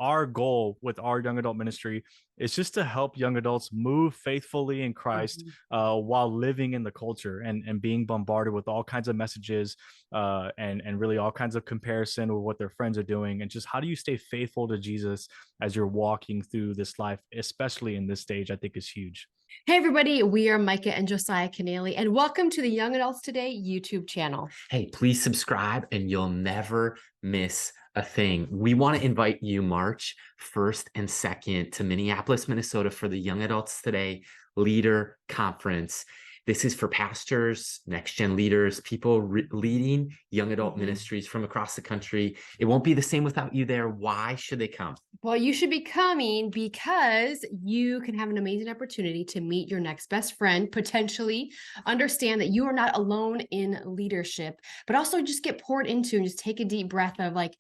our goal with our young adult ministry is just to help young adults move faithfully in Christ while living in the culture and being bombarded with all kinds of messages and really all kinds of comparison with what their friends are doing. And just how do you stay faithful to Jesus as you're walking through this life, especially in this stage, I think is huge. Hey everybody, we are Micah and Josiah Keneally, and welcome to the Young Adults Today YouTube channel. Hey, please subscribe and you'll never miss a thing. We want to invite you March 1st and 2nd to Minneapolis, Minnesota for the Young Adults Today Leader Conference. This is for pastors, next-gen leaders, people leading young adult ministries from across the country. It won't be the same without you there. Why should they come? Well, you should be coming because you can have an amazing opportunity to meet your next best friend, potentially understand that you are not alone in leadership, but also just get poured into and just take a deep breath of like,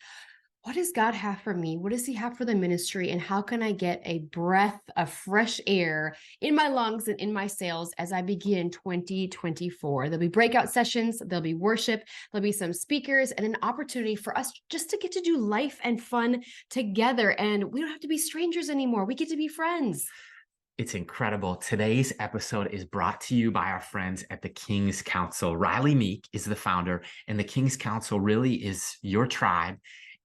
what does God have for me? What does he have for the ministry? And how can I get a breath of fresh air in my lungs and in my sails as I begin 2024? There'll be breakout sessions, there'll be worship, there'll be some speakers, and an opportunity for us just to get to do life and fun together. And we don't have to be strangers anymore. We get to be friends. It's incredible. Today's episode is brought to you by our friends at the King's Council. Riley Meek is the founder, and the King's Council really is your tribe,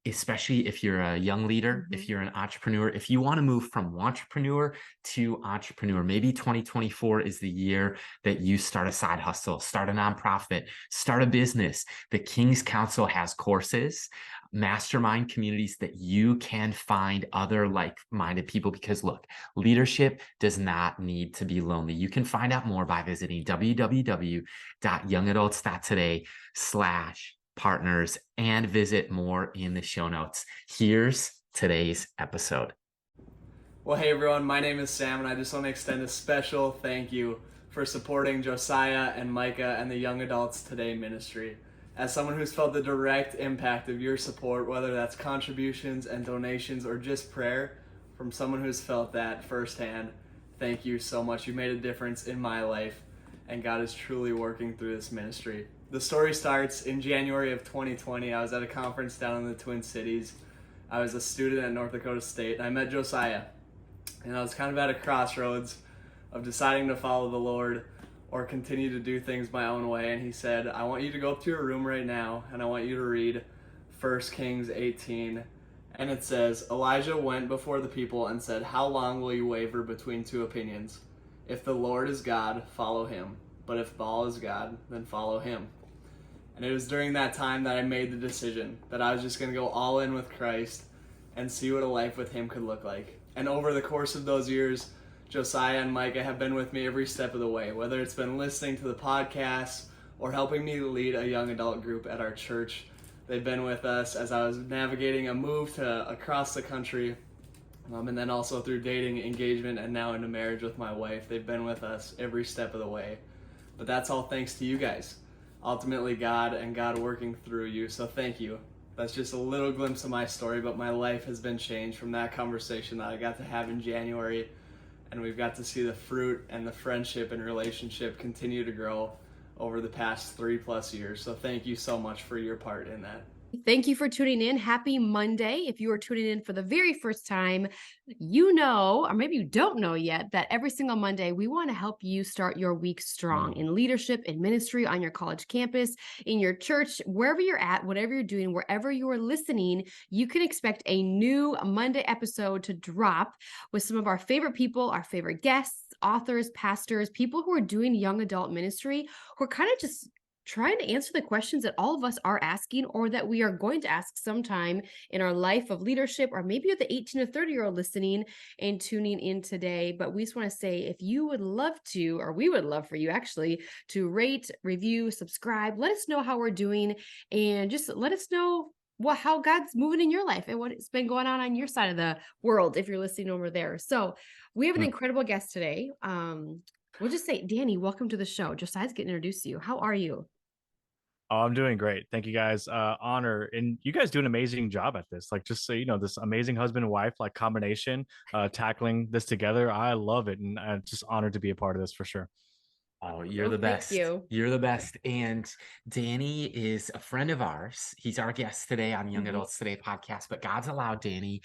especially if you're a young leader, if you're an entrepreneur, if you want to move from entrepreneur to entrepreneur. Maybe 2024 is the year that you start a side hustle, start a nonprofit, start a business. The King's Council has courses, mastermind communities that you can find other like-minded people, because look, leadership does not need to be lonely. You can find out more by visiting www.youngadults.today/partners and visit more in the show notes. Here's today's episode. Well, hey everyone, my name is Sam, and I just want to extend a special thank you for supporting Josiah and Micah and the Young Adults Today ministry. As someone who's felt the direct impact of your support, whether that's contributions and donations or just prayer, from someone who's felt that firsthand, thank you so much. You made a difference in my life, and God is truly working through this ministry. The story starts in January of 2020. I was at a conference down in the Twin Cities. I was a student at North Dakota State, and I met Josiah. And I was kind of at a crossroads of deciding to follow the Lord or continue to do things my own way. And he said, I want you to go up to your room right now, and I want you to read 1 Kings 18. And it says, Elijah went before the people and said, how long will you waver between two opinions? If the Lord is God, follow him. But if Baal is God, then follow him. And it was during that time that I made the decision that I was just going to go all in with Christ and see what a life with him could look like. And over the course of those years, Josiah and Micah have been with me every step of the way, whether it's been listening to the podcasts or helping me lead a young adult group at our church. They've been with us as I was navigating a move to across the country, and then also through dating, engagement, and now into marriage with my wife. They've been with us every step of the way. But that's all thanks to you guys. Ultimately, God and God working through you, so thank you. That's just a little glimpse of my story, but my life has been changed from that conversation that I got to have in January, and we've got to see the fruit and the friendship and relationship continue to grow over the past 3+ years. So thank you so much for your part in that. Thank you for tuning in. Happy Monday. If you are tuning in for the very first time, you know, or maybe you don't know yet, that every single Monday, we want to help you start your week strong in leadership, in ministry, on your college campus, in your church, wherever you're at, whatever you're doing, wherever you are listening, you can expect a new Monday episode to drop with some of our favorite people, our favorite guests, authors, pastors, people who are doing young adult ministry, who are kind of just trying to answer the questions that all of us are asking, or that we are going to ask sometime in our life of leadership, or maybe you're the 18 to 30-year-old listening and tuning in today. But we just want to say, if you would love to, or we would love for you actually, to rate, review, subscribe, let us know how we're doing, and just let us know how God's moving in your life and what's been going on your side of the world if you're listening over there. So we have an incredible guest today. We'll just say, Danny, welcome to the show. Josiah's getting introduced to you. How are you? Oh, I'm doing great. Thank you guys. Honor. And you guys do an amazing job at this. Like, just so you know, this amazing husband and wife, like combination, tackling this together. I love it. And I'm just honored to be a part of this for sure. Oh, you're the best. Thank you. You're the best. And Danny is a friend of ours. He's our guest today on Young Adults Today podcast, but God's allowed Danny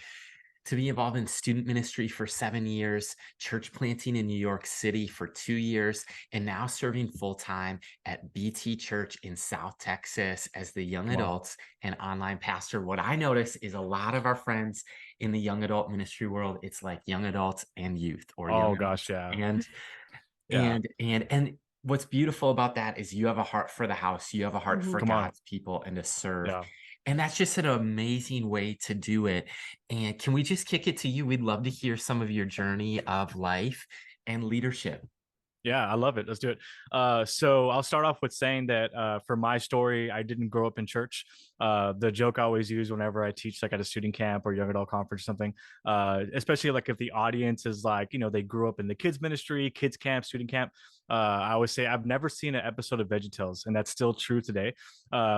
to be involved in student ministry for 7 years, church planting in New York City for 2 years, and now serving full-time at BT Church in South Texas as the young Come on. adults and online pastor. What I notice is a lot of our friends in the young adult ministry world, it's like young adults and youth, or young Oh adults gosh, yeah. and Yeah. what's beautiful about that is you have a heart for the house, you have a heart for Come on. God's people and to serve. Yeah. And that's just an amazing way to do it. And can we just kick it to you? We'd love to hear some of your journey of life and leadership. Yeah, I love it. Let's do it. So I'll start off with saying that for my story, I didn't grow up in church. The joke I always use whenever I teach, like at a student camp or young adult conference or something, especially like if the audience is like, they grew up in the kids ministry, kids camp, student camp. I always say I've never seen an episode of VeggieTales, and that's still true today.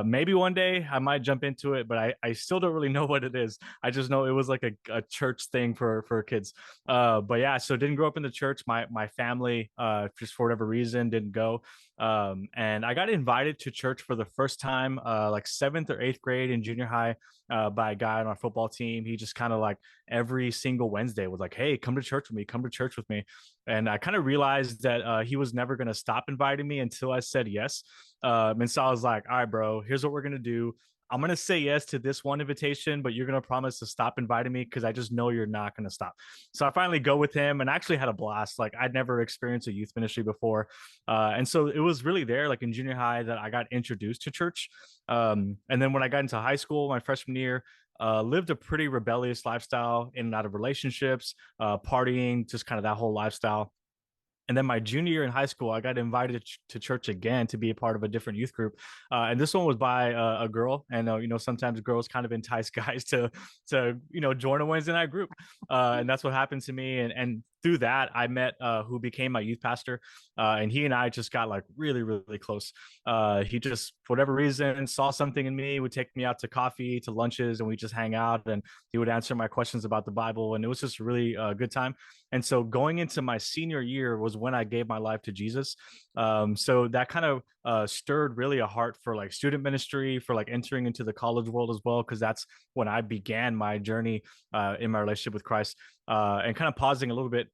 Maybe one day I might jump into it, but I still don't really know what it is. I just know it was like a church thing for kids. But yeah, so didn't grow up in the church. My family, just for whatever reason, didn't go. And I got invited to church for the first time, like 7th or 8th grade in junior high, by a guy on our football team. He just kind of like every single Wednesday was like, "Hey, come to church with me. Come to church with me." And I kind of realized that he was never going to stop inviting me until I said yes. And so I was like, "All right, bro, here's what we're gonna do. I'm going to say yes to this one invitation, but you're going to promise to stop inviting me because I just know you're not going to stop." So I finally go with him and actually had a blast. Like I'd never experienced a youth ministry before. And so it was really there, like in junior high, that I got introduced to church. And then when I got into high school, my freshman year, lived a pretty rebellious lifestyle in and out of relationships, partying, just kind of that whole lifestyle. And then my junior year in high school, I got invited to church again to be a part of a different youth group, and this one was by a girl. And sometimes girls kind of entice guys to join a Wednesday night group, and that's what happened to me. And through that, I met who became my youth pastor, and he and I just got like really really close. He just, for whatever reason, saw something in me, would take me out to coffee, to lunches, and we just hang out, and he would answer my questions about the Bible, and it was just a really good time. And so going into my senior year was when I gave my life to Jesus. So that kind of stirred really a heart for like student ministry, for like entering into the college world as well, because that's when I began my journey in my relationship with Christ. And kind of pausing a little bit,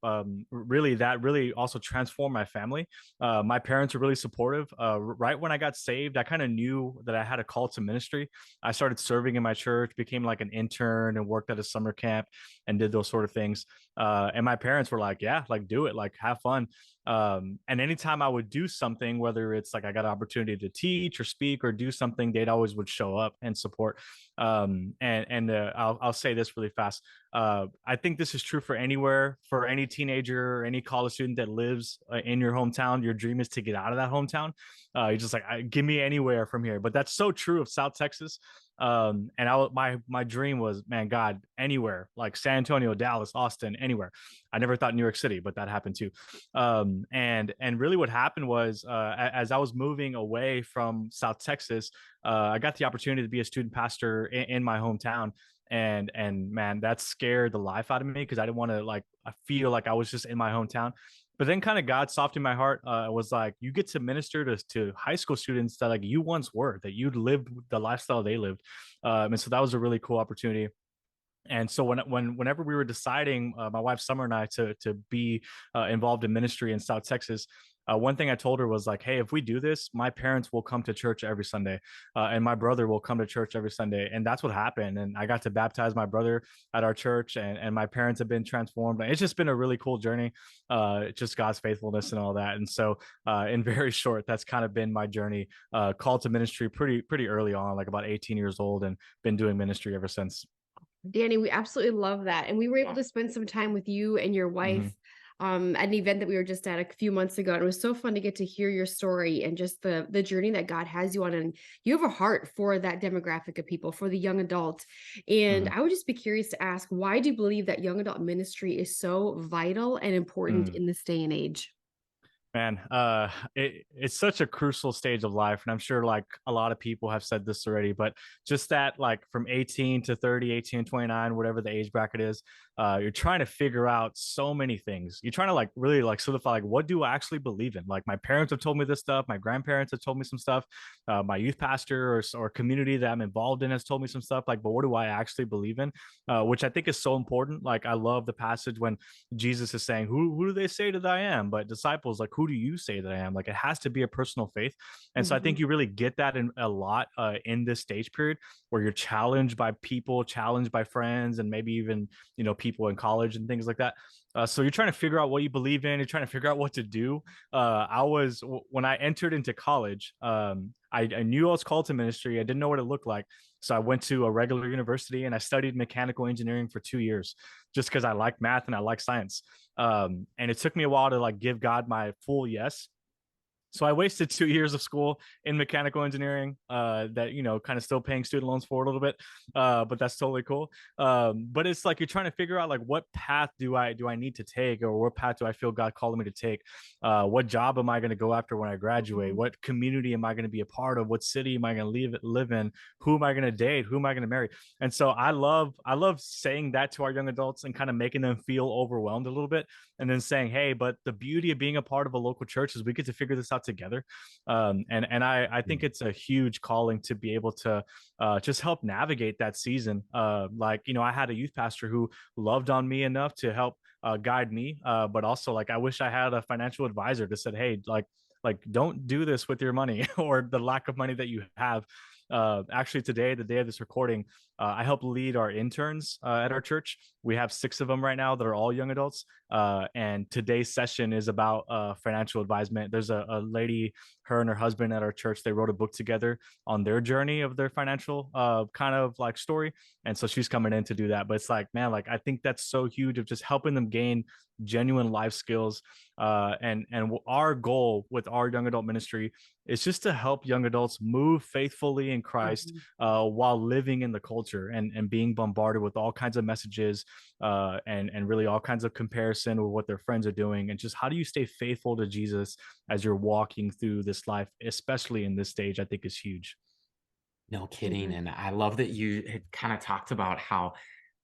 really, that really also transformed my family. My parents were really supportive. Right when I got saved, I kind of knew that I had a call to ministry. I started serving in my church, became like an intern, and worked at a summer camp and did those sort of things. And my parents were like, "Yeah, like do it, like have fun." And anytime I would do something, whether it's like I got an opportunity to teach or speak or do something, they'd always would show up and support. I'll say this really fast. I think this is true for anywhere, for any teenager or any college student that lives in your hometown. Your dream is to get out of that hometown. You're just like, give me anywhere from here. But that's so true of South Texas. My dream was, man, God, anywhere, like San Antonio, Dallas, Austin, anywhere. I never thought New York City, but that happened too. And really what happened was, as I was moving away from South Texas, I got the opportunity to be a student pastor in my hometown. And man, that scared the life out of me because I didn't want to, like, I feel like I was just in my hometown. But then kind of God softened my heart. Was like, you get to minister to high school students that like you once were, that you'd lived the lifestyle they lived. And so that was a really cool opportunity. And so whenever we were deciding, my wife Summer and I, to be involved in ministry in South Texas, one thing I told her was like, "Hey, if we do this, my parents will come to church every Sunday, and my brother will come to church every Sunday." And that's what happened. And I got to baptize my brother at our church, and my parents have been transformed. It's just been a really cool journey, just God's faithfulness and all that. And so, in very short, that's kind of been my journey, called to ministry pretty early on, like about 18 years old, and been doing ministry ever since. Danny, we absolutely love that. And we were able to spend some time with you and your wife at an event that we were just at a few months ago. And it was so fun to get to hear your story and just the journey that God has you on. And you have a heart for that demographic of people, for the young adult. And I would just be curious to ask, why do you believe that young adult ministry is so vital and important in this day and age? Man, it's such a crucial stage of life. And I'm sure like a lot of people have said this already, but just that like from 18 to 30, 18 to 29, whatever the age bracket is, you're trying to figure out so many things. You're trying to like really like solidify like what do I actually believe in? Like my parents have told me this stuff, my grandparents have told me some stuff, my youth pastor or community that I'm involved in has told me some stuff. Like, but what do I actually believe in? Which I think is so important. Like I love the passage when Jesus is saying, who do they say that I am? But disciples, like, who do you say that I am? Like, it has to be a personal faith. And so I think you really get that in a lot in this stage period where you're challenged by people, challenged by friends, and maybe even, people in college and things like that. So you're trying to figure out what you believe in. You're trying to figure out what to do. When I entered into college, I knew I was called to ministry. I didn't know what it looked like. So I went to a regular university and I studied mechanical engineering for 2 years just because I like math and I like science. And it took me a while to like give God my full yes. So I wasted 2 years of school in mechanical engineering that, kind of still paying student loans for a little bit. But that's totally cool. But it's like you're trying to figure out like what path do I need to take, or what path do I feel God calling me to take? What job am I going to go after when I graduate? What community am I going to be a part of? What city am I going to live in? Who am I going to date? Who am I going to marry? And so I love saying that to our young adults and kind of making them feel overwhelmed a little bit, and then saying, hey, but the beauty of being a part of a local church is we get to figure this out together. And I think it's a huge calling to be able to just help navigate that season. I had a youth pastor who loved on me enough to help guide me, but also like I wish I had a financial advisor that said, hey, like don't do this with your money or the lack of money that you have. Actually, today, the day of this recording, I help lead our interns at our church. We have 6 of them right now that are all young adults. And today's session is about financial advisement. There's a lady, her and her husband at our church, they wrote a book together on their journey of their financial kind of like story. And so she's coming in to do that. But it's like, man, like I think that's so huge of just helping them gain genuine life skills. And our goal with our young adult ministry is just to help young adults move faithfully in Christ while living in the culture and being bombarded with all kinds of messages and really all kinds of comparison with what their friends are doing. And just how do you stay faithful to Jesus as you're walking through this life, especially in this stage, I think is huge. No kidding. And I love that you had kind of talked about how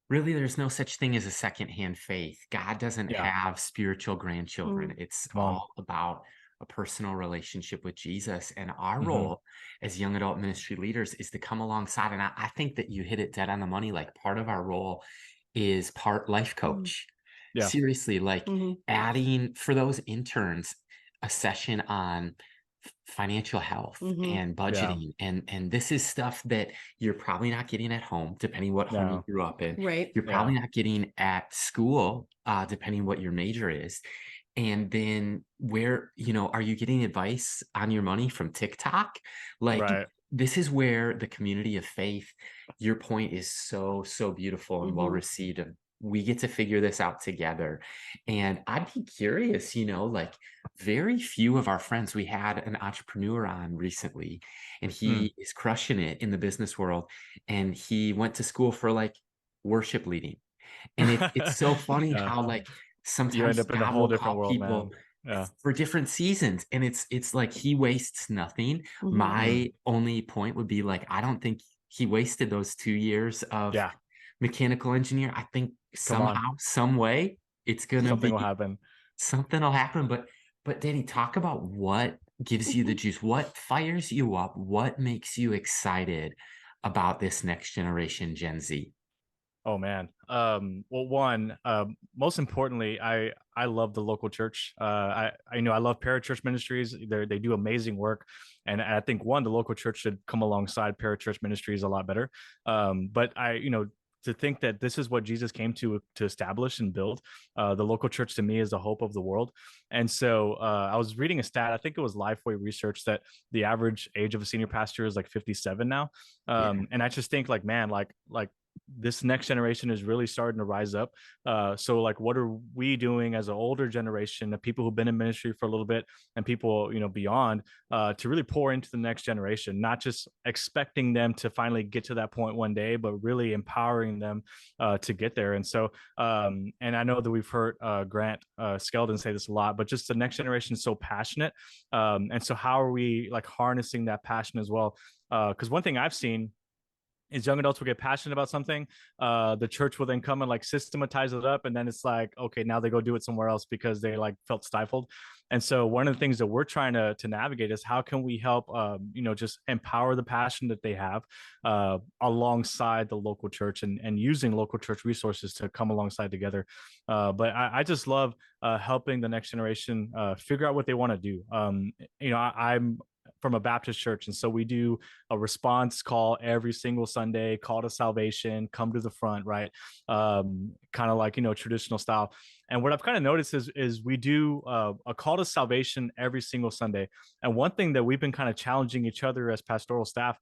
really there's no such thing as a secondhand faith. God doesn't Yeah. have spiritual grandchildren. It's Come on. all about a personal relationship with Jesus. And our Mhm. role as young adult ministry leaders is to come alongside. And I think that you hit it dead on the money. Like part of our role is part life coach. Yeah. Seriously, like adding for those interns a session on financial health and budgeting. And this is stuff that you're probably not getting at home, depending what home you No. grew up in. Right. You're probably not getting at school, depending what your major is. And then where, are you getting advice on your money from TikTok? Like Right. this is where the community of faith, your point is so, so beautiful and well received. We get to figure this out together. And I'd be curious, like very few of our friends, we had an entrepreneur on recently, and he is crushing it in the business world. And he went to school for like worship leading. And it's so funny Yeah. how like You end sometimes up in a God whole will different call world, people man. Yeah. for different seasons. And it's like he wastes nothing. My only point would be like, I don't think he wasted those 2 years of Yeah. mechanical engineer. I think Come on. somehow, some way, it's gonna Something will be happen. something will happen. But Danny, talk about what gives you the juice, what fires you up, what makes you excited about this next generation, Gen Z. Oh man. Well, one, most importantly, I love the local church. I love parachurch ministries. They do amazing work, and I think the local church should come alongside parachurch ministries a lot better. But to think that this is what Jesus came to establish and build, the local church to me is the hope of the world. And so I was reading a stat. I think it was Lifeway Research that the average age of a senior pastor is like 57 now. And I just think like, man, like this next generation is really starting to rise up. So like, what are we doing as an older generation of people who've been in ministry for a little bit and people, beyond, to really pour into the next generation, not just expecting them to finally get to that point one day, but really empowering them to get there. And so, and I know that we've heard Grant Skeldon say this a lot, but just the next generation is so passionate. And so how are we like harnessing that passion as well? Because one thing I've seen is young adults will get passionate about something. The church will then come and like systematize it up. And then it's like, okay, now they go do it somewhere else because they like felt stifled. And so one of the things that we're trying to navigate is how can we help, just empower the passion that they have alongside the local church and using local church resources to come alongside together. But I just love helping the next generation figure out what they want to do. I'm from a Baptist church. And so we do a response call every single Sunday, call to salvation, come to the front, right? Kind of like, traditional style. And what I've kind of noticed is we do a call to salvation every single Sunday. And one thing that we've been kind of challenging each other as pastoral staff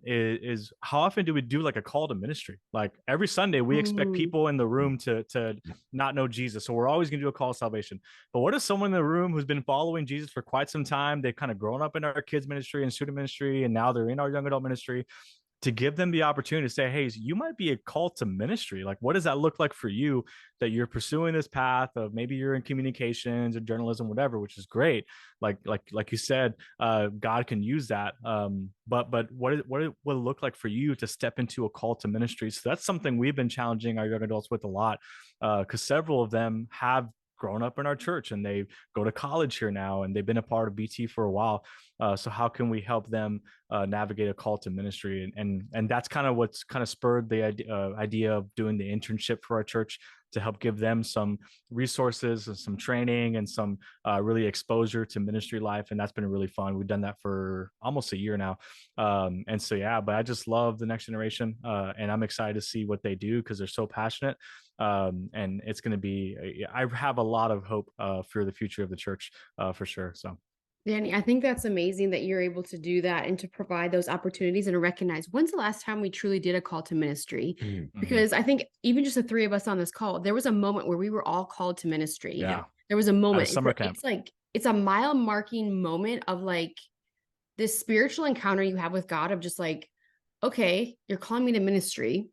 is how often do we do like a call to ministry? Like every Sunday, we expect people in the room to not know Jesus. So we're always going to do a call to salvation. But what if someone in the room who's been following Jesus for quite some time, they've kind of grown up in our kids ministry and student ministry, and now they're in our young adult ministry, to give them the opportunity to say, hey, you might be a call to ministry. Like, what does that look like for you that you're pursuing this path of maybe you're in communications or journalism, whatever, which is great. Like you said, God can use that. But what it will look like for you to step into a call to ministry. So that's something we've been challenging our young adults with a lot, because several of them have grown up in our church and they go to college here now and they've been a part of BT for a while. So how can we help them navigate a call to ministry? And that's kind of what's kind of spurred the idea of doing the internship for our church, to help give them some resources and some training and some really exposure to ministry life. And that's been really fun. We've done that for almost a year now. And so, yeah, but I just love the next generation and I'm excited to see what they do because they're so passionate. And it's going to be, I have a lot of hope for the future of the church for sure. So. Danny, I think that's amazing that you're able to do that and to provide those opportunities and to recognize when's the last time we truly did a call to ministry? Mm-hmm. Because I think even just the three of us on this call, there was a moment where we were all called to ministry. Yeah. There was a moment. Summer camp. It's like, it's a mile marking moment of like this spiritual encounter you have with God of just like, okay, you're calling me to ministry.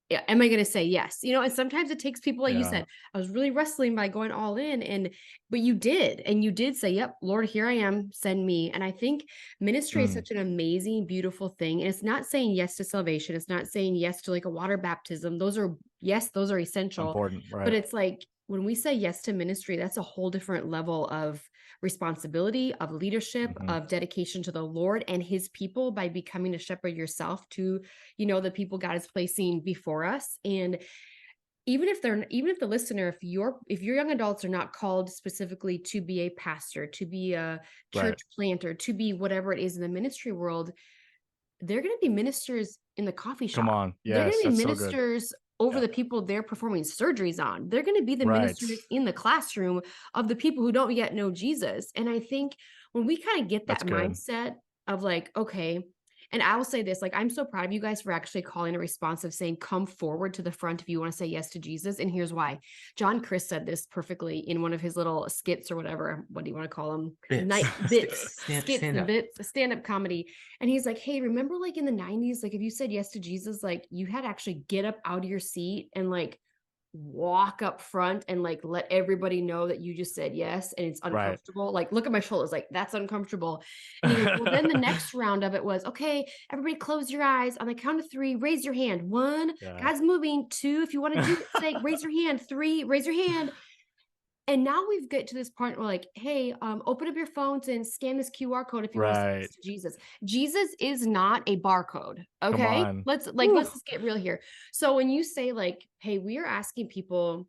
Yeah, am I going to say yes? And sometimes it takes people, like you said, I was really wrestling by going all in, but you did say, yep, Lord, here I am, send me. And I think ministry is such an amazing, beautiful thing. And it's not saying yes to salvation. It's not saying yes to like a water baptism. Those are essential. Important, right? But it's like, when we say yes to ministry, that's a whole different level of responsibility, of leadership, of dedication to the Lord and his people by becoming a shepherd yourself to, the people God is placing before us. And even if the listener, if your young adults are not called specifically to be a pastor, to be a church planter, to be whatever it is in the ministry world, they're going to be ministers in the coffee shop. Come on. Yes, they're going to be that's ministers over the people they're performing surgeries on. They're going to be the ministers in the classroom of the people who don't yet know Jesus. And I think when we kind of get that mindset of like, okay, and I will say this, like, I'm so proud of you guys for actually calling a response of saying, come forward to the front if you want to say yes to Jesus. And here's why. John Chris said this perfectly in one of his little skits or whatever. What do you want to call them? Stand-up comedy. And he's like, hey, remember like in the 90s, like if you said yes to Jesus, like you had to actually get up out of your seat and like walk up front and like let everybody know that you just said yes and it's uncomfortable. Like look at my shoulders, like that's uncomfortable. And he goes, well, then the next round of it was, okay, everybody close your eyes on the count of 3, raise your hand. 1, God's moving. 2, if you want to do it, say raise your hand. 3, raise your hand. And now we've get to this point where like, hey, open up your phones and scan this QR code if you want to say yes to Jesus. Jesus is not a barcode. Okay. Let's just get real here. So when you say like, hey, we are asking people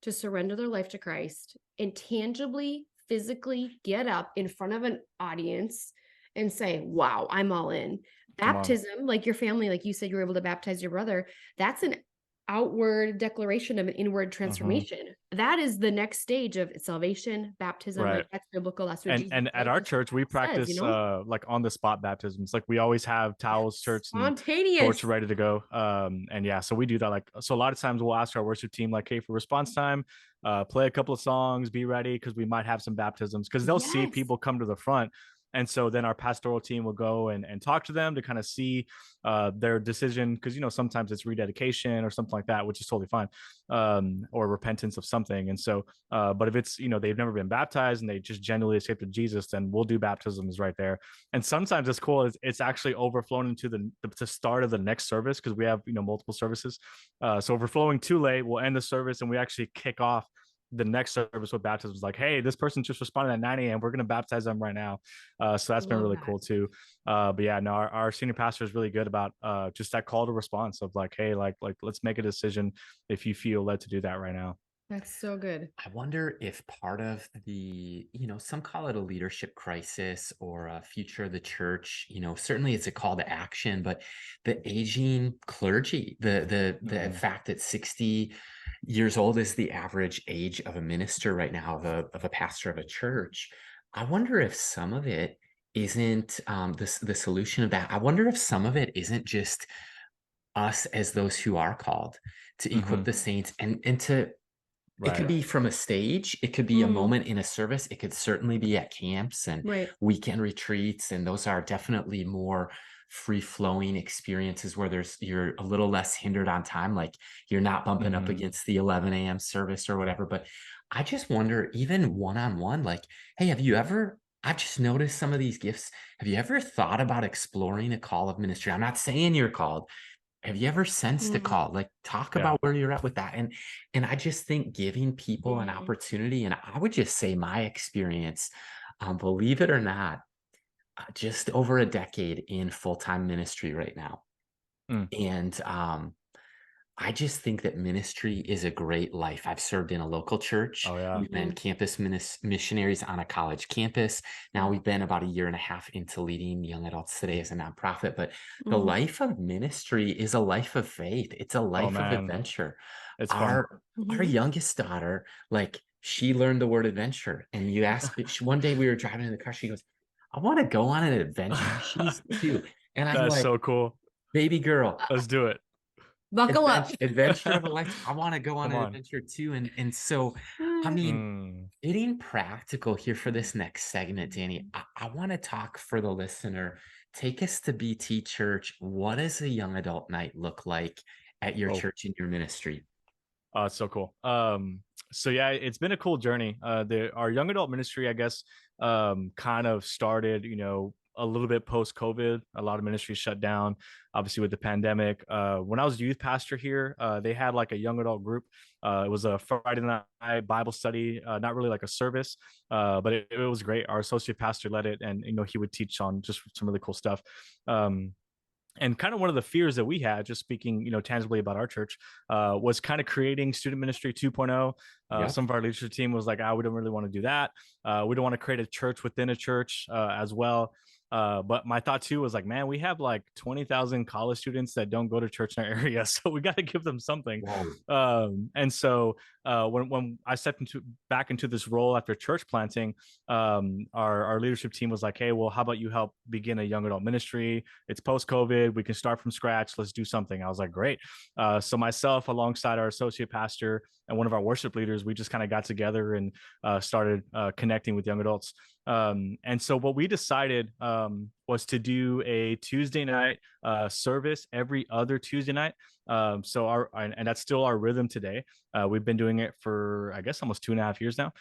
to surrender their life to Christ and tangibly, physically get up in front of an audience and say, wow, I'm all in. Baptism, like your family, like you said, you were able to baptize your brother. That's an outward declaration of an inward transformation. That is the next stage of salvation, baptism. Right. Like that's biblical. That's what And Jesus and at said. our That's what church we the Bible says, practice like on the spot baptisms. Like we always have towels, shirts, and spontaneous. torch ready to go. And yeah, so we do that. Like, so a lot of times we'll ask our worship team, like, hey, for response time, play a couple of songs, be ready, because we might have some baptisms, because they'll see Yes. people come to the front. And so then our pastoral team will go and talk to them to kind of see their decision, because sometimes it's rededication or something like that, which is totally fine, or repentance of something. And so but if it's they've never been baptized and they just genuinely accepted Jesus, then we'll do baptisms right there. And sometimes it's cool, it's actually overflown into the start of the next service, because we have multiple services. So if we're flowing too late, we'll end the service and we actually kick off the next service with baptism. Like, hey, this person just responded at 9 a.m. We're going to baptize them right now. So that's been Love really that. cool too. But yeah, no, our senior pastor is really good about just that call to response of like, hey, like let's make a decision if you feel led to do that right now. That's so good. I wonder if part of the, some call it a leadership crisis or a future of the church, certainly it's a call to action, but the aging clergy, the fact that 60 years old is the average age of a minister right now, of a pastor of a church. I wonder if some of it isn't the solution of that. I wonder if some of it isn't just us as those who are called to equip the saints and to Right. It could be from a stage. It could be a moment in a service. It could certainly be at camps and weekend retreats. And those are definitely more free-flowing experiences where you're a little less hindered on time. Like you're not bumping up against the 11 a.m. service or whatever. But I just wonder, even one-on-one, like, hey, I've just noticed some of these gifts. Have you ever thought about exploring a call of ministry? I'm not saying you're called. Have you ever sensed a call? Like, talk about where you're at with that. And I just think giving people an opportunity, and I would just say my experience, believe it or not, just over a decade in full-time ministry right now. And I just think that ministry is a great life. I've served in a local church. Oh, yeah. We've been campus missionaries on a college campus. Now we've been about a year and a half into leading Young Adults Today as a nonprofit. But the life of ministry is a life of faith. It's a life of adventure. It's fun. Our youngest daughter, like, she learned the word adventure. And you asked, one day we were driving in the car, she goes, I want to go on an adventure. She's 2. And I'm That's like, so cool. Baby girl, Let's do it. Buckle up. Adventure of a life. I want to go on an adventure too. And so, I mean, getting practical here for this next segment, Danny, I want to talk for the listener. Take us to BT Church. What does a young adult night look like at your church and your ministry? It's so cool. So yeah, it's been a cool journey. Our young adult ministry, I guess, kind of started, a little bit post-COVID. A lot of ministries shut down, obviously with the pandemic. When I was youth pastor here, they had like a young adult group. It was a Friday night Bible study, not really like a service, but it was great. Our associate pastor led it, and he would teach on just some really cool stuff. And kind of one of the fears that we had, just speaking, tangibly about our church, was kind of creating student ministry 2.0. Some of our leadership team was like, we don't really want to do that. We don't want to create a church within a church as well. But my thought too was like, man, we have like 20,000 college students that don't go to church in our area, so we got to give them something. And so when I stepped back into this role after church planting, our leadership team was like, hey, well, how about you help begin a young adult ministry? It's post-COVID. We can start from scratch. Let's do something. I was like, great. So myself, alongside our associate pastor and one of our worship leaders, we just kind of got together and started connecting with young adults. And so what we decided was to do a Tuesday night service every other Tuesday night. So and that's still our rhythm today. We've been doing it for, I guess, almost 2.5 years now.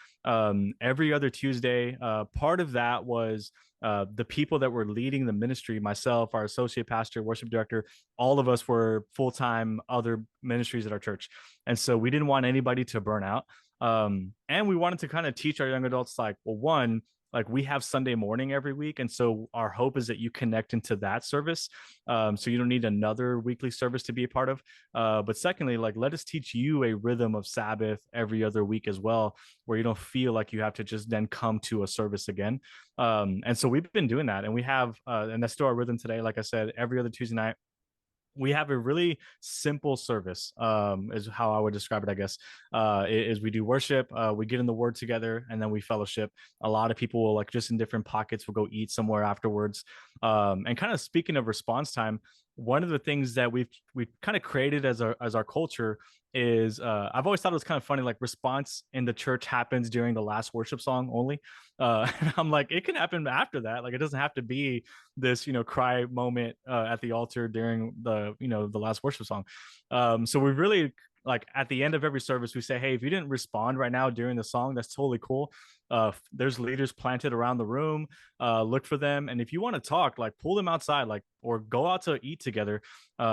Every other Tuesday. Part of that was the people that were leading the ministry, myself, our associate pastor, worship director, all of us were full-time other ministries at our church. And so we didn't want anybody to burn out. And we wanted to kind of teach our young adults, like, well, one, like, we have Sunday morning every week. And so our hope is that you connect into that service. So you don't need another weekly service to be a part of. But secondly, like, let us teach you a rhythm of Sabbath every other week as well, where you don't feel like you have to just then come to a service again. And so we've been doing that, and we have, and that's still our rhythm today. Like I said, every other Tuesday night, we have a really simple service, is how I would describe it, I guess. Is we do worship, we get in the word together, and then we fellowship. A lot of people will, like, just in different pockets, will go eat somewhere afterwards. And kind of speaking of response time, one of the things that we've kind of created as our culture is, I've always thought it was kind of funny, like, response in the church happens during the last worship song only. And I'm like, it can happen after that. Like, it doesn't have to be this, cry moment at the altar during the last worship song. So we really, like, at the end of every service, we say, hey, if you didn't respond right now during the song, that's totally cool. There's leaders planted around the room. Look for them, and if you want to talk, like, pull them outside, like, or go out to eat together.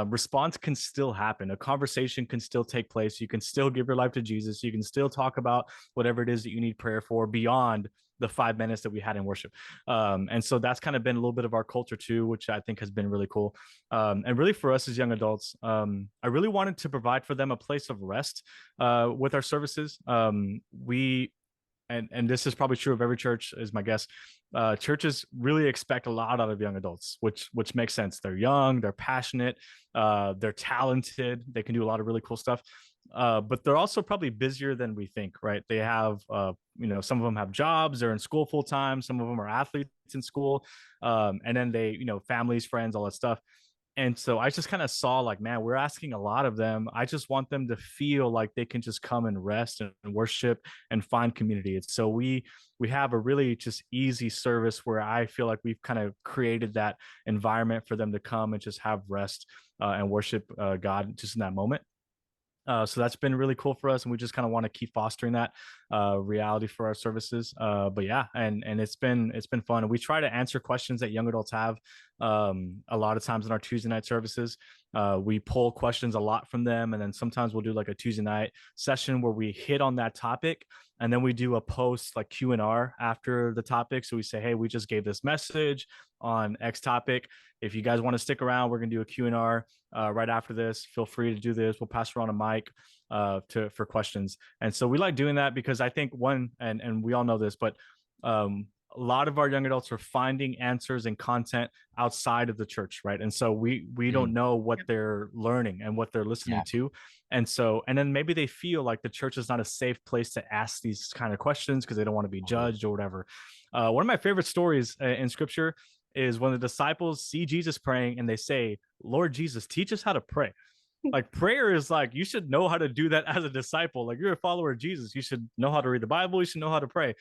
Response can still happen. A conversation can still take place. You can still give your life to Jesus. You can still talk about whatever it is that you need prayer for beyond the 5 minutes that we had in worship. And so that's kind of been a little bit of our culture too, which I think has been really cool. And really for us as young adults, I really wanted to provide for them a place of rest with our services. We and this is probably true of every church, is my guess. Churches really expect a lot out of young adults, which makes sense. They're young, they're passionate, they're talented, they can do a lot of really cool stuff. But they're also probably busier than we think, right? They have, some of them have jobs, they're in school full time, some of them are athletes in school, and then they, families, friends, all that stuff. And so I just kind of saw, like, man, we're asking a lot of them. I just want them to feel like they can just come and rest and worship and find community. And so we have a really just easy service where I feel like we've kind of created that environment for them to come and just have rest and worship God just in that moment. So that's been really cool for us, and we just kind of want to keep fostering that reality for our services. But yeah, and it's been fun. And we try to answer questions that young adults have. A lot of times in our Tuesday night services, we pull questions a lot from them, and then sometimes we'll do like a Tuesday night session where we hit on that topic, and then we do a post like Q&R after the topic. So we say, hey, we just gave this message on X topic. If you guys want to stick around, we're gonna do a Q&R right after this. Feel free to do this. We'll pass around a mic for questions. And so we like doing that because I think one, and we all know this, but a lot of our young adults are finding answers and content outside of the church, right? And so we don't know what they're learning and what they're listening to. And so, and then maybe they feel like the church is not a safe place to ask these kind of questions because they don't want to be judged or whatever. One of my favorite stories in scripture is when the disciples see Jesus praying and they say, Lord Jesus, teach us how to pray. Like, prayer is like, you should know how to do that as a disciple. Like, you're a follower of Jesus. You should know how to read the Bible. You should know how to pray.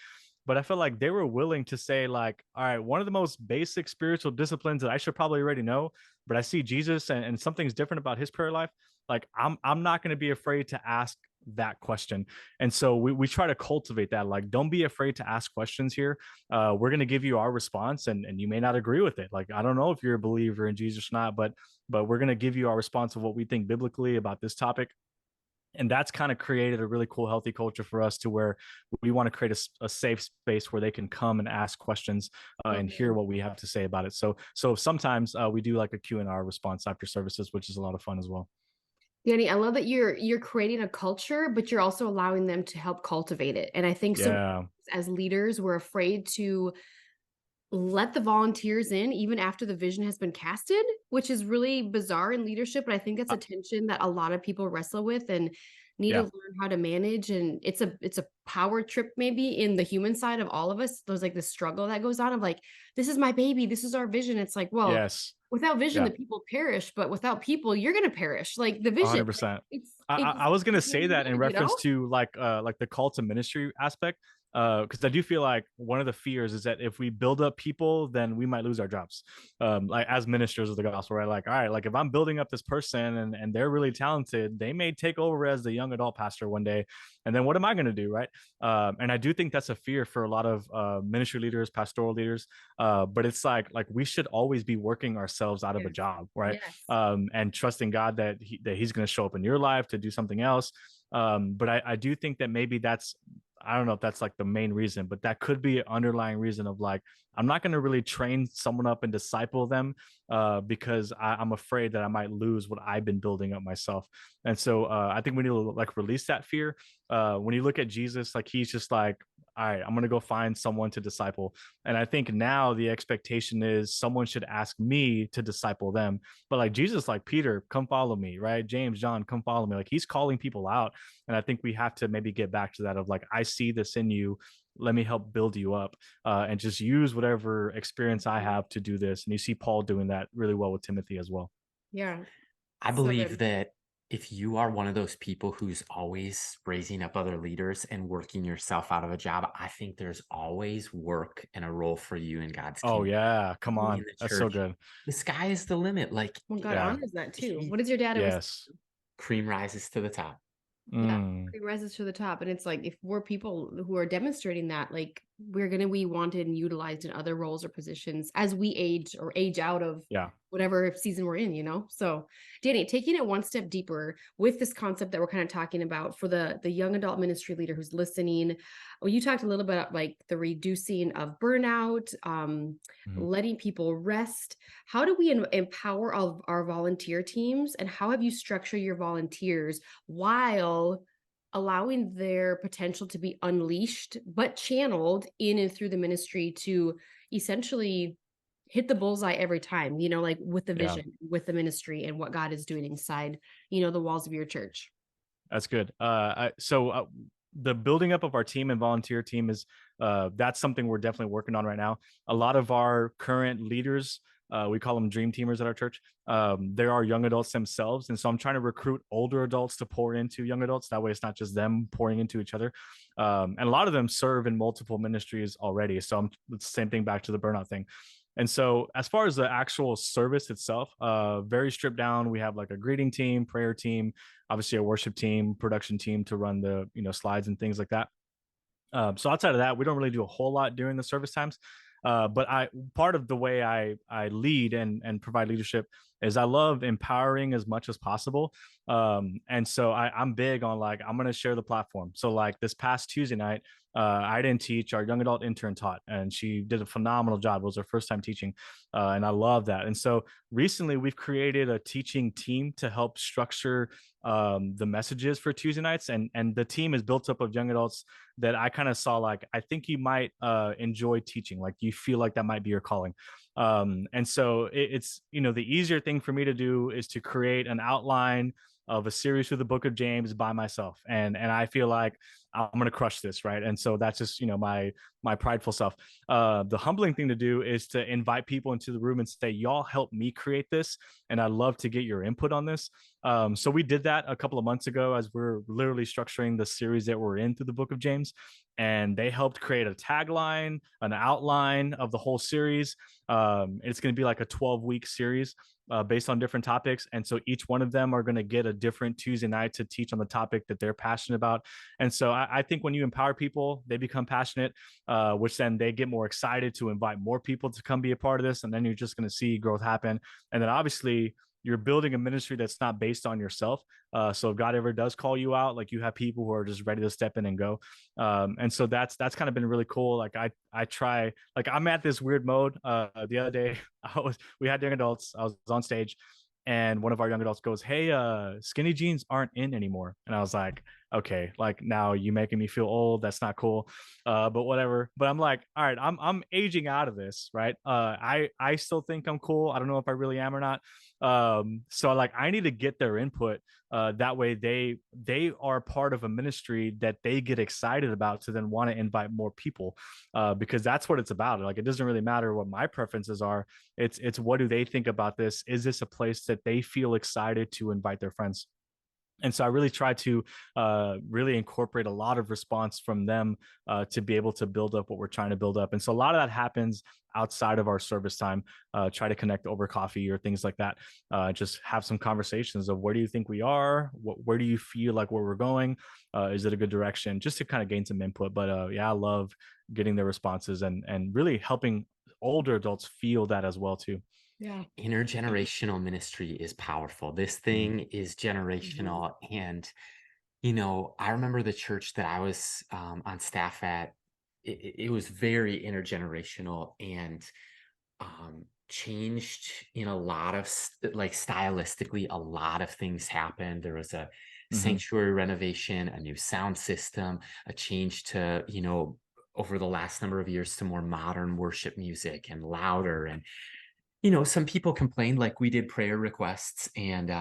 But I feel like they were willing to say, like, all right, one of the most basic spiritual disciplines that I should probably already know, but I see Jesus and something's different about his prayer life. Like, I'm not going to be afraid to ask that question. And so we try to cultivate that. Like, don't be afraid to ask questions here. We're going to give you our response, and you may not agree with it. Like, I don't know if you're a believer in Jesus or not, but we're going to give you our response of what we think biblically about this topic. And that's kind of created a really cool, healthy culture for us, to where we want to create a safe space where they can come and ask questions and hear what we have to say about it. So sometimes we do like a Q&R response after services, which is a lot of fun as well. Danny, I love that you're creating a culture, but you're also allowing them to help cultivate it. And I think so as leaders, we're afraid to let the volunteers in even after the vision has been casted, which is really bizarre in leadership. But I think it's a tension that a lot of people wrestle with and need to learn how to manage. And it's a power trip maybe in the human side of all of us. There's like this struggle that goes on of like, this is my baby, this is our vision. It's like, well, without vision, the people perish, but without people, you're going to perish. Like the vision. 100%. I was going to say that in reference to like the call to ministry aspect. Because I do feel like one of the fears is that if we build up people, then we might lose our jobs. Like as ministers of the gospel, right? Like, all right, like if I'm building up this person and they're really talented, they may take over as the young adult pastor one day. And then what am I going to do, right? And I do think that's a fear for a lot of ministry leaders, pastoral leaders. But it's like we should always be working ourselves out of a job, right? And trusting God that he's going to show up in your life to do something else. But I do think that maybe I don't know if that's like the main reason, but that could be an underlying reason of like, I'm not going to really train someone up and disciple them because I'm afraid that I might lose what I've been building up myself. And so I think we need to like release that fear. When you look at Jesus, like he's just like, all right, I'm going to go find someone to disciple. And I think now the expectation is someone should ask me to disciple them. But like Jesus, like Peter, come follow me, right? James, John, come follow me. Like he's calling people out. And I think we have to maybe get back to that of like, I see this in you. Let me help build you up, and just use whatever experience I have to do this. And you see Paul doing that really well with Timothy as well. Yeah. I So believe good. that if you are one of those people who's always raising up other leaders and working yourself out of a job, I think there's always work and a role for you in God's Oh kingdom, yeah, come in on, the that's so church. good. The sky is the limit. Like, Well, God Yeah. honors that too. He- What does your dad always say? Yes. cream rises to the top. Yeah, Mm, cream rises to the top. And it's like if we're people who are demonstrating that, like we're gonna be wanted and utilized in other roles or positions as we age or age out of yeah. whatever season we're in, you know? So Danny, taking it one step deeper with this concept that we're kind of talking about for the young adult ministry leader who's listening. Well, you talked a little bit about like the reducing of burnout, Mhm. letting people rest. How do we empower all of our volunteer teams, and how have you structured your volunteers while allowing their potential to be unleashed but channeled in and through the ministry to essentially hit the bullseye every time, you know, like with the Yeah. vision, with the ministry and what God is doing inside, you know, the walls of your church? That's good. The building up of our team and volunteer team is that's something we're definitely working on right now. A lot of our current leaders, we call them dream teamers at our church. They are young adults themselves, and so I'm trying to recruit older adults to pour into young adults. That way, it's not just them pouring into each other. And a lot of them serve in multiple ministries already. So it's the same thing back to the burnout thing. And so as far as the actual service itself, very stripped down. We have like a greeting team, prayer team, obviously a worship team, production team to run the slides and things like that. So outside of that, we don't really do a whole lot during the service times. But I part of the way I lead and provide leadership is I love empowering as much as possible. And so I'm big on like I'm gonna share the platform. So like this past Tuesday night, I didn't teach. Our young adult intern taught, and she did a phenomenal job. It was her first time teaching, and I love that. And so recently, we've created a teaching team to help structure the messages for Tuesday nights, and the team is built up of young adults that I kind of saw like I think you might enjoy teaching, like you feel like that might be your calling. And so it's the easier thing for me to do is to create an outline of a series through the book of James by myself, and I feel like I'm gonna crush this, right? And so that's just my prideful self. The humbling thing to do is to invite people into the room and say, y'all help me create this, and I'd love to get your input on this. So we did that a couple of months ago as we're literally structuring the series that we're in through the book of James. And they helped create a tagline, an outline of the whole series. It's going to be like a 12-week series based on different topics. And so each one of them are going to get a different Tuesday night to teach on the topic that they're passionate about. And so I think when you empower people, they become passionate, which then they get more excited to invite more people to come be a part of this. And then you're just going to see growth happen. And then obviously, you're building a ministry that's not based on yourself. So if God ever does call you out, like you have people who are just ready to step in and go. And so that's kind of been really cool. Like I try, like I'm at this weird mode. The other day we had young adults. I was on stage, and one of our young adults goes, "Hey, skinny jeans aren't in anymore." And I was like, okay, like now you making me feel old. That's not cool. But whatever. But I'm like, all right, I'm aging out of this, right? I still think I'm cool. I don't know if I really am or not. So like I need to get their input. That way they are part of a ministry that they get excited about to then want to invite more people. Because that's what it's about. Like it doesn't really matter what my preferences are. It's what do they think about this? Is this a place that they feel excited to invite their friends? And so I really try to really incorporate a lot of response from them to be able to build up what we're trying to build up. And so a lot of that happens outside of our service time. Try to connect over coffee or things like that. Just have some conversations of where do you think we are? Where do you feel like where we're going? Is it a good direction? Just to kind of gain some input. But yeah, I love getting their responses and really helping older adults feel that as well too. Yeah. Intergenerational ministry is powerful. This Mhm. thing is generational. And, I remember the church that I was on staff at, it was very intergenerational and changed in a lot of, like stylistically, a lot of things happened. There was a Mhm. sanctuary renovation, a new sound system, a change to, over the last number of years to more modern worship music and louder. And, some people complained, like we did prayer requests, and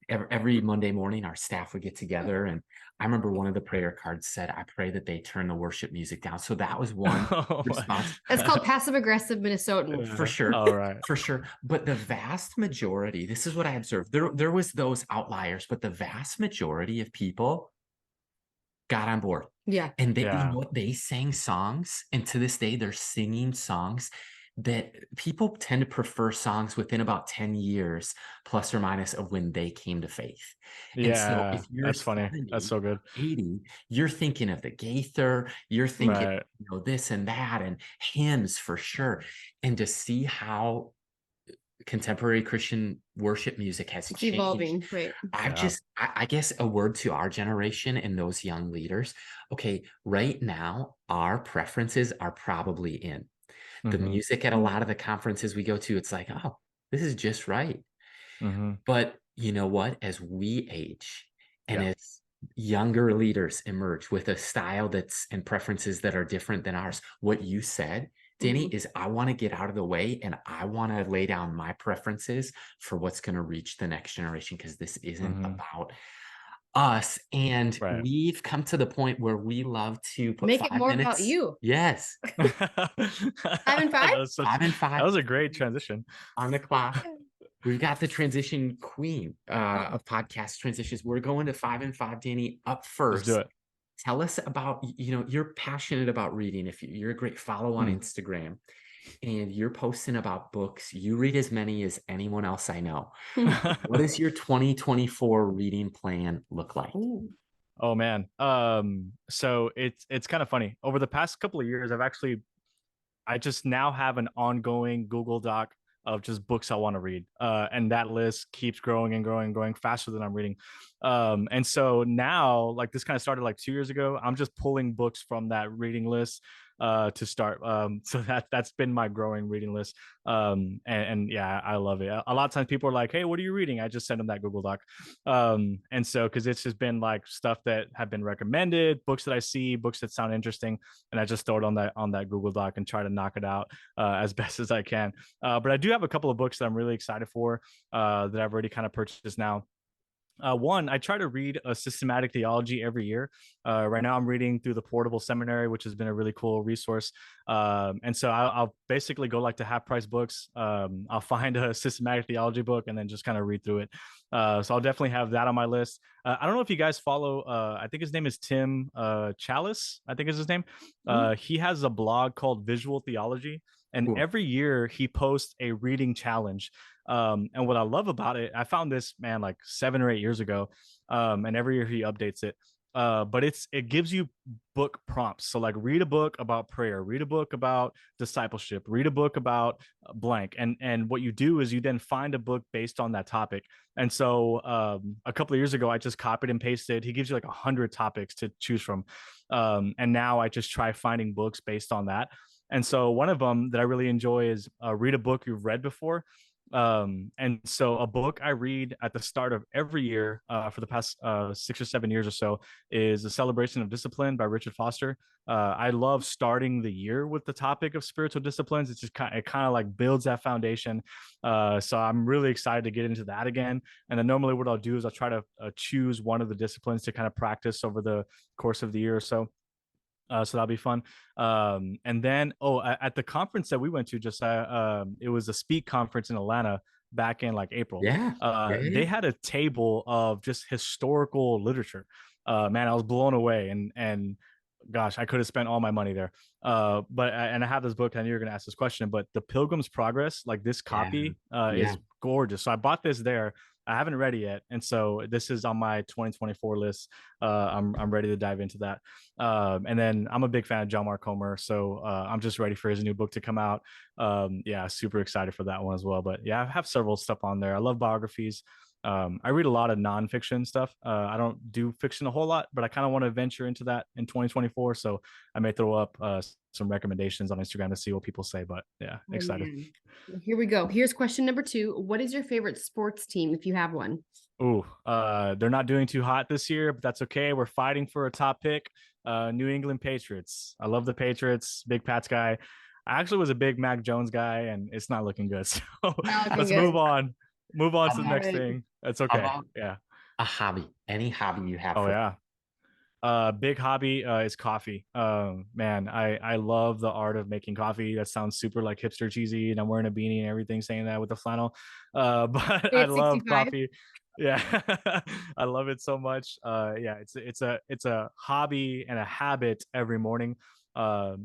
every Monday morning, our staff would get together. And I remember one of the prayer cards said, I pray that they turn the worship music down. So that was one response. That's called passive aggressive Minnesotan. For sure. All right. For sure. But the vast majority, this is what I observed. There was those outliers, but the vast majority of people got on board. Yeah. And they, they sang songs. And to this day, they're singing songs that people tend to prefer, songs within about 10 years, plus or minus, of when they came to faith. And so if you're that's funny. 70, That's so good. 80, you're thinking of the Gaither, you're thinking, this and that, and hymns for sure. And to see how contemporary Christian worship music has changed. Evolving, right? I guess a word to our generation and those young leaders. Okay, right now, our preferences are probably in. The music at a lot of the conferences we go to, it's like, oh, this is just right. But you know what? As we age and as younger leaders emerge with a style and preferences that are different than ours, what you said, Danny, is I want to get out of the way and I want to lay down my preferences for what's going to reach the next generation, because this isn't about us. And we've come to the point where we love to put make 5 it more minutes. about you. Yes. 5 and 5? 5 and 5. That was a great transition. On the clock. We've got the transition queen of podcast transitions. We're going to 5 and 5, Danny, up first. Let's do it. Tell us about, you're passionate about reading. If you're a great follow on Instagram and you're posting about books, you read as many as anyone else I know. What does your 2024 reading plan look like? Oh man. So it's kind of funny. Over the past couple of years, I just now have an ongoing Google Doc of just books I want to read. And that list keeps growing and growing and growing faster than I'm reading. And so now, like, this kind of started like 2 years ago. I'm just pulling books from that reading list to start. So that's been my growing reading list. And yeah, I love it. A lot of times people are like, hey, what are you reading? I just send them that Google Doc. And so, cause it's just been like stuff that have been recommended, books that I see, books that sound interesting. And I just throw it on that Google Doc and try to knock it out as best as I can. But I do have a couple of books that I'm really excited for that I've already kind of purchased now. One, I try to read a systematic theology every year. Right now I'm reading through the Portable Seminary, which has been a really cool resource. And so I'll basically go like to half price books. I'll find a systematic theology book and then just kind of read through it. So I'll definitely have that on my list. I don't know if you guys follow, I think his name is Tim Chalice, I think is his name. He has a blog called Visual Theology. And every year he posts a reading challenge. And what I love about it, I found this, man, like 7 or 8 years ago. And every year he updates it. But it gives you book prompts. So like, read a book about prayer, read a book about discipleship, read a book about blank. And what you do is you then find a book based on that topic. And so a couple of years ago, I just copied and pasted. He gives you like 100 topics to choose from. And now I just try finding books based on that. And so one of them that I really enjoy is read a book you've read before. And so a book I read at the start of every year for the past 6 or 7 years or so is The Celebration of Discipline by Richard Foster. I love starting the year with the topic of spiritual disciplines. It's just kind of like builds that foundation. So I'm really excited to get into that again. And then normally what I'll do is I'll try to choose one of the disciplines to kind of practice over the course of the year or so. So that'll be fun. And then, at the conference that we went to, it was a Speak conference in Atlanta back in like April. They had a table of just historical literature. Man, I was blown away, and gosh, I could have spent all my money there. But I have this book. I knew you were going to ask this question, but The Pilgrim's Progress, like this copy, is gorgeous. So I bought this there. I haven't read it yet, and so this is on my 2024 list. I'm ready to dive into that. And then I'm a big fan of John Mark Comer, so I'm just ready for his new book to come out. Super excited for that one as well. But yeah, I have several stuff on there. I love biographies. I read a lot of nonfiction stuff. I don't do fiction a whole lot, but I kind of want to venture into that in 2024. So I may throw up some recommendations on Instagram to see what people say. But yeah, Oh, excited. man. Here we go. Here's question number 2. What is your favorite sports team if you have one? Ooh, they're not doing too hot this year, but that's okay. We're fighting for a top pick. New England Patriots. I love the Patriots. Big Pats guy. I actually was a big Mac Jones guy, and it's not looking good. So Not looking let's good. move on. Move on How to the All next right. thing. That's How okay. about Yeah. a hobby? Any hobby you have Oh for yeah. Big hobby is coffee. Man, I love the art of making coffee. That sounds super like hipster cheesy, and I'm wearing a beanie and everything saying that with the flannel. But I It's love 65. coffee. Yeah, I love it so much. Yeah, it's a hobby and a habit every morning. I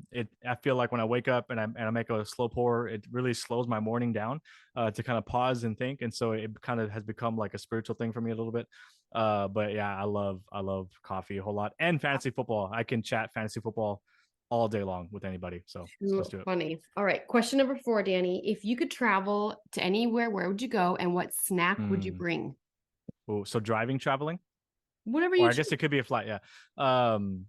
feel like when I wake up and I make a slow pour, it really slows my morning down to kind of pause and think, and so it kind of has become like a spiritual thing for me a little bit. But yeah, I love coffee a whole lot, and fantasy football. I can chat fantasy football all day long with anybody. So Too let's do it. funny. All right. Question number 4, Danny. If you could travel to anywhere, where would you go and what snack would you Hmm. bring? Oh, so driving, traveling, Whatever or you I guess choose. it could be a flight. Yeah. Um.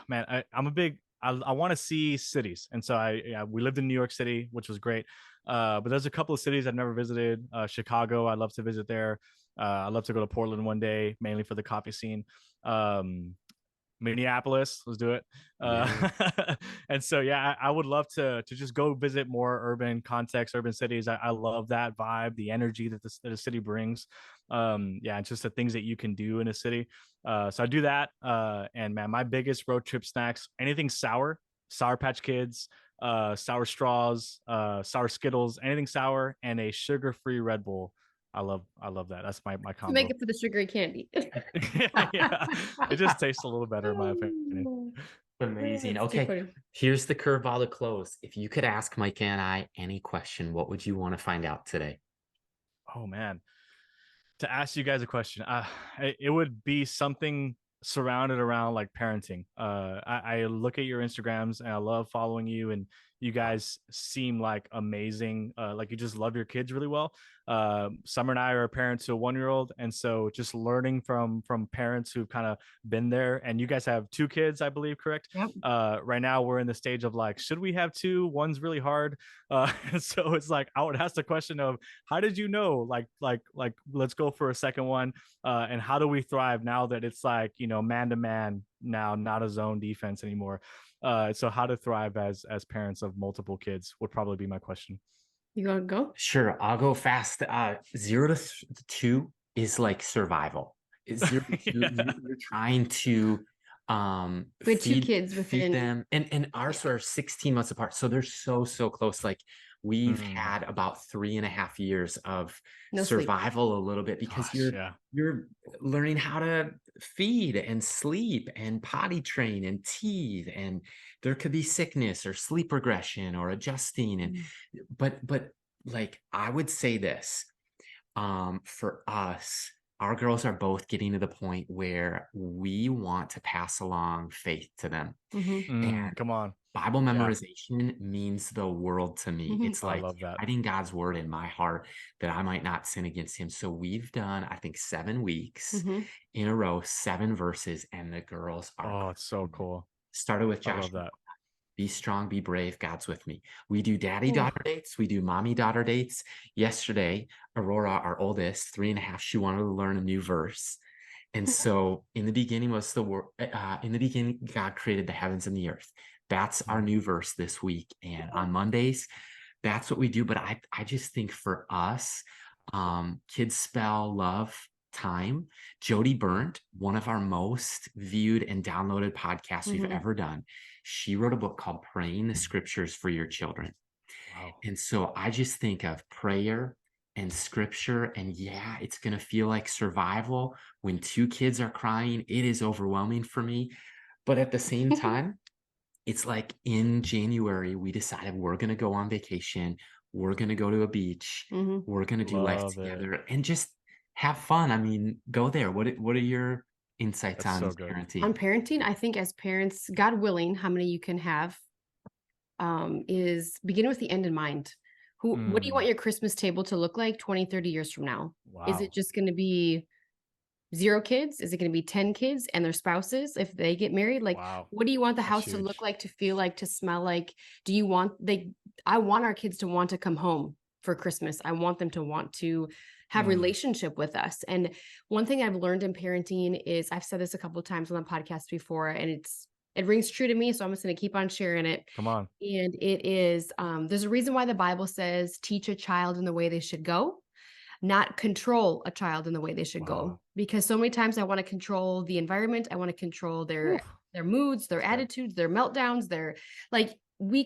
Man, I'm a big. I want to see cities, and so we lived in New York City, which was great. But there's a couple of cities I've never visited. Chicago, I'd love to visit there. I'd love to go to Portland one day, mainly for the coffee scene. Um, Minneapolis, let's do it. Yeah. And so yeah, I would love to just go visit more urban context, urban cities. I love that vibe, the energy that the city brings. Yeah, it's just the things that you can do in a city. So I do that. And man, my biggest road trip snacks, anything sour, Sour Patch Kids, sour straws, sour Skittles, anything sour, and a sugar-free Red Bull. I love that. That's my To make combo. it for the sugary candy. Yeah, it just tastes a little better in my opinion. Amazing. That's too Okay, funny. here's the curveball to close. If you could ask Micah and I any question, what would you want to find out today? Oh man, to ask you guys a question, it would be something surrounded around like parenting. I look at your Instagrams and I love following you, and you guys seem like amazing. Like you just love your kids really well. Summer and I are parents to a 1-year-old, and so just learning from parents who've kind of been there. And you guys have 2 kids, I believe, correct? Yep. Right now we're in the stage of like, should we have 2? One's really hard. So it's like I would ask the question of how did you know? Like let's go for a second one. And how do we thrive now that it's like, man to man now, not a zone defense anymore. So how to thrive as parents of multiple kids would probably be my question. You gonna go? Sure, I'll go fast. 0 to 2 is like survival. It's 0 to 2. Yeah. You're trying to We had 2 feed kids within. them, and ours are 16 months apart, so they're so close. Like we've had about 3.5 years of No sleep. survival a little bit because Gosh, yeah. you're learning how to feed and sleep and potty train and teeth, and there could be sickness or sleep regression or adjusting, and but like I would say this, for us, our girls are both getting to the point where we want to pass along faith to them. And Come on. Bible Yeah. memorization means the world to me. It's I like love that. hiding God's word in my heart that I might not sin against him. So we've done, I think, 7 weeks in a row, 7 verses, and the girls are Oh, it's so cool. started with I Josh. love that. Be strong, be brave. God's with me. We do daddy-daughter dates. We do mommy-daughter dates. Yesterday, Aurora, our oldest, 3.5, she wanted to learn a new verse. And so in the beginning was the word, in the beginning, God created the heavens and the earth. That's our new verse this week. And on Mondays, that's what we do. But I just think for us, kids spell love time. Jody Burnt, one of our most viewed and downloaded podcasts we've ever done. She wrote a book called Praying the Scriptures for Your Children. Wow. And so I just think of prayer and scripture, and yeah, it's going to feel like survival when 2 kids are crying. It is overwhelming for me. But at the same time, it's like in January, we decided we're going to go on vacation. We're going to go to a beach. We're going to do life Love it. together and just have fun. I mean, go there. What are your insights That's on so good. parenting? On parenting, I think as parents, God willing, how many you can have, is begin with the end in mind. What do you want your Christmas table to look like 20, 30 years from now? Is Wow. it just going to be 0 kids? Is it going to be 10 kids and their spouses if they get married? Like, Wow. what do you want the That's house to look huge. like, to feel like, to smell like? Do you want I want our kids to want to come home for Christmas. I want them to want to have relationship with us. And one thing I've learned in parenting is, I've said this a couple of times on the podcast before, and it rings true to me. So I'm just going to keep on sharing it. Come on. And it is, there's a reason why the Bible says, teach a child in the way they should go, not control a child in the way they should go. Because so many times I want to control the environment. I want to control their moods, their attitudes, their meltdowns, we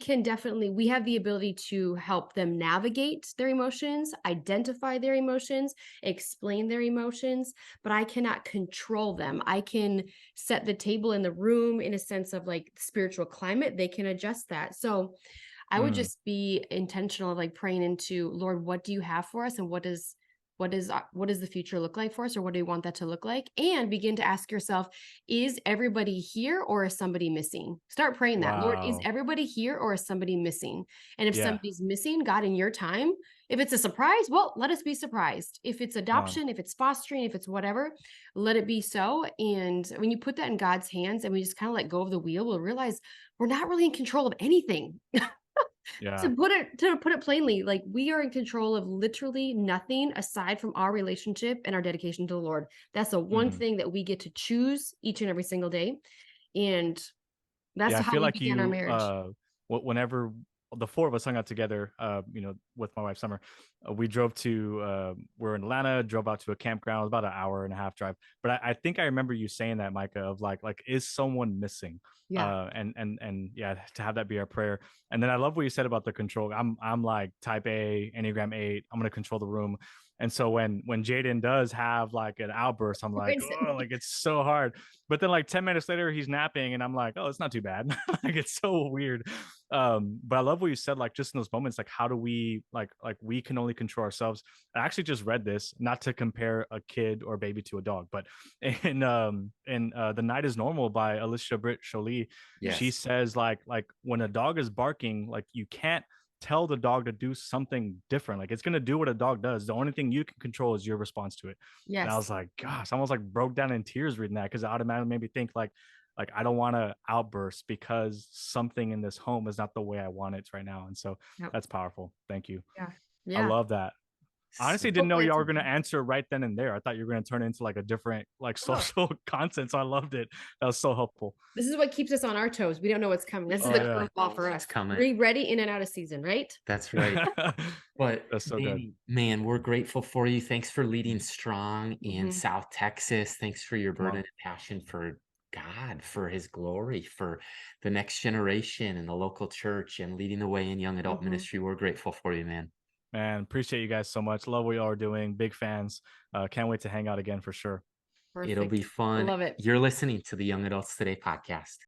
have the ability to help them navigate their emotions, identify their emotions, explain their emotions, but I cannot control them. I can set the table in the room in a sense of like spiritual climate. They can adjust that. So I would just be intentional of like praying into, Lord, what do you have for us? And what does the future look like for us? Or what do you want that to look like? And begin to ask yourself, is everybody here or is somebody missing? Start praying that, Lord, is everybody here or is somebody missing? And if somebody's missing, God, in your time, if it's a surprise, well, let us be surprised. If it's adoption, if it's fostering, if it's whatever, let it be so. And when you put that in God's hands and we just kind of let go of the wheel, we'll realize we're not really in control of anything. To put it plainly, like, we are in control of literally nothing aside from our relationship and our dedication to the Lord. That's the one thing that we get to choose each and every single day. And that's I how feel we like began our marriage. whenever the four of us hung out together, with my wife Summer, we drove to we're in Atlanta, drove out to a campground. It was about an hour and a half drive. But I think I remember you saying that, Micah, of like is someone missing? And to have that be our prayer. And then I love what you said about the control. I'm like type A, Enneagram 8. I'm gonna control the room. And so when Jaden does have like an outburst, I'm like, oh, like it's so hard. But then like 10 minutes later, he's napping, and I'm like, oh, it's not too bad. Like, it's so weird. But I love what you said, like just in those moments, like how do we like we can only control ourselves. I actually just read this, not to compare a kid or baby to a dog, but in The Night is Normal by Alicia Britt Jolie, she says like when a dog is barking, like you can't tell the dog to do something different. Like, it's going to do what a dog does. The only thing you can control is your response to it. And I was like, gosh, I almost like broke down in tears reading that, because it automatically made me think like I don't want to outburst because something in this home is not the way I want it right now. And so that's powerful. Thank you. I love that. I honestly didn't know y'all were going to answer right then and there. I thought you were going to turn it into like a different like social content. So I loved it. That was so helpful. This is what keeps us on our toes. We don't know what's coming. This is the curveball for us. Be ready in and out of season, right? That's right. But that's so good. Man, we're grateful for you. Thanks for leading strong in South Texas. Thanks for your burden and passion for God, for his glory, for the next generation and the local church, and leading the way in young adult ministry. We're grateful for you, man. Man, appreciate you guys so much. Love what y'all are doing. Big fans. Can't wait to hang out again for sure. Perfect. It'll be fun. Love it. You're listening to the Young Adults Today podcast.